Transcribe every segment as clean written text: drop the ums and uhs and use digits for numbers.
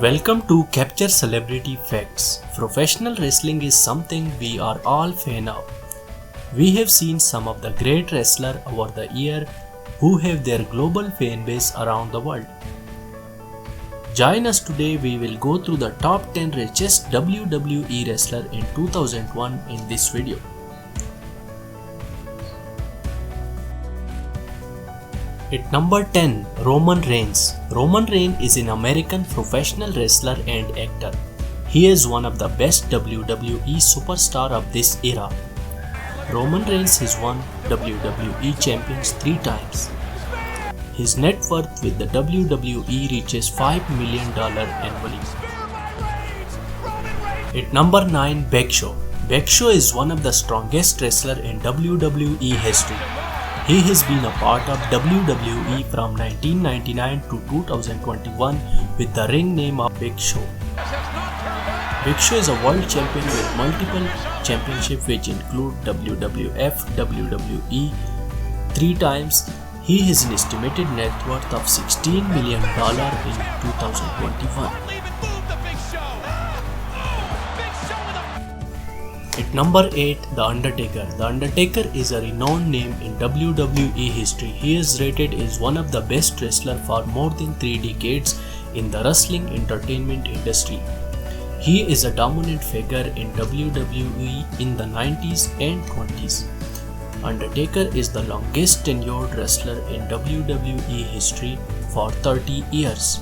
Welcome to Capture Celebrity Facts. Professional wrestling is something we are all fan of. We have seen some of the great wrestlers over the year who have their global fan base around the world. Join us today, we will go through the top 10 richest WWE wrestler in 2001 in this video. At number 10, Roman Reigns. Roman Reigns is an American professional wrestler and actor. He is one of the best WWE superstars of this era. Roman Reigns has won WWE Champions 3 times. His net worth with the WWE reaches $5 million annually. At number 9, Big Show. Big Show is one of the strongest wrestlers in WWE history. He has been a part of WWE from 1999 to 2021 with the ring name of Big Show. Big Show is a world champion with multiple championships which include WWF, WWE 3 times. He has an estimated net worth of $16 million in 2021. At number 8, The Undertaker. The Undertaker is a renowned name in WWE history. He is rated as one of the best wrestlers for more than 3 decades in the wrestling entertainment industry. He is a dominant figure in WWE in the 90s and 20s. Undertaker is the longest tenured wrestler in WWE history for 30 years.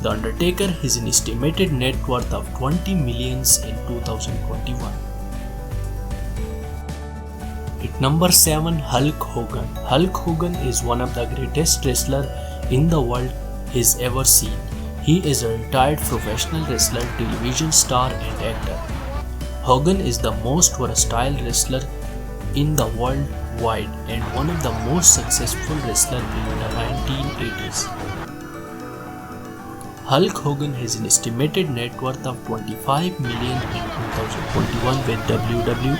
The Undertaker has an estimated net worth of $20 million in 2021. At number 7, Hulk Hogan. Hulk Hogan is one of the greatest wrestlers in the world has ever seen. He is a retired professional wrestler, television star and actor. Hogan is the most versatile wrestler in the worldwide and one of the most successful wrestlers in the 1980s. Hulk Hogan has an estimated net worth of $25 million in 2021 with WWE.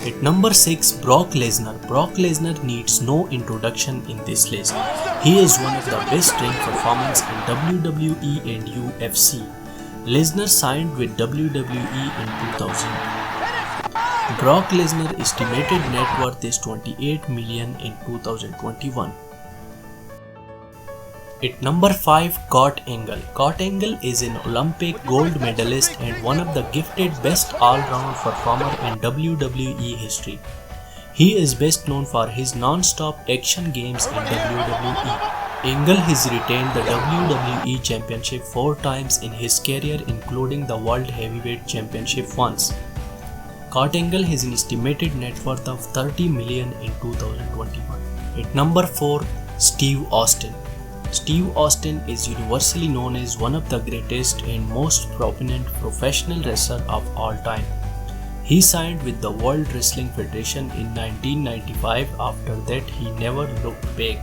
At number 6, Brock Lesnar. Brock Lesnar needs no introduction in this list. He is one of the best ring performers in WWE and UFC. Lesnar signed with WWE in 2000. Brock Lesnar's estimated net worth is $28 million in 2021. At number 5, Kurt Angle. Kurt Angle is an Olympic gold medalist and one of the gifted best all-round performer in WWE history. He is best known for his non-stop action games in WWE. Angle has retained the WWE Championship 4 times in his career, including the World Heavyweight Championship once. Kurt Angle has an estimated net worth of $30 million in 2021. At number 4, Steve Austin. Steve Austin is universally known as one of the greatest and most prominent professional wrestlers of all time. He signed with the World Wrestling Federation in 1995. After that, he never looked back.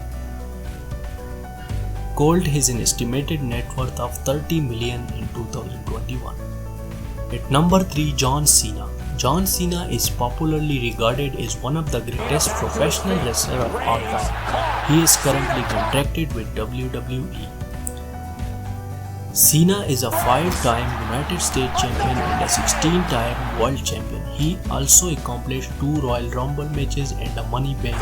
Colt has an estimated net worth of $30 million in 2021. At number 3, John Cena. John Cena is popularly regarded as one of the greatest professional wrestlers of all time. He is currently contracted with WWE. Cena is a 5-time United States champion and a 16-time world champion. He also accomplished 2 Royal Rumble matches and a Money Bank.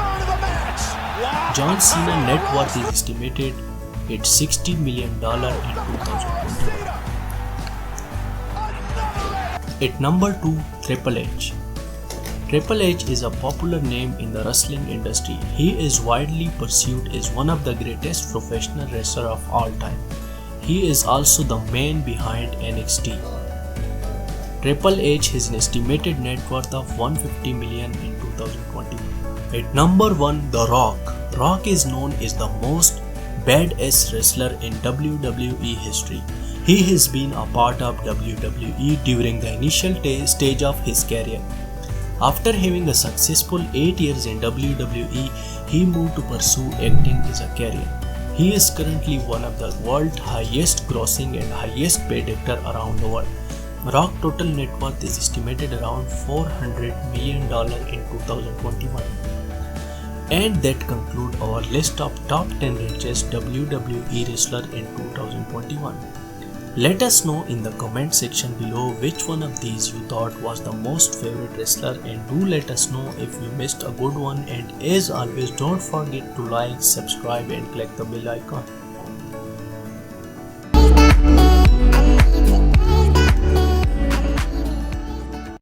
John Cena's net worth is estimated at $60 million in 2021. At number 2, Triple H. Triple H is a popular name in the wrestling industry. He is widely pursued as one of the greatest professional wrestlers of all time. He is also the man behind NXT. Triple H has an estimated net worth of $150 million in 2021. At number 1, The Rock. Rock is known as the most badass wrestler in WWE history. He has been a part of WWE during the initial stage of his career. After having a successful 8 years in WWE, he moved to pursue acting as a career. He is currently one of the world's highest grossing and highest paid actors around the world. Rock's total net worth is estimated around $400 million in 2021. And that conclude our list of top 10 richest WWE wrestler in 2021. Let us know in the comment section below which one of these you thought was the most favorite wrestler, and do let us know if we missed a good one, and as always don't forget to like, subscribe and click the bell icon.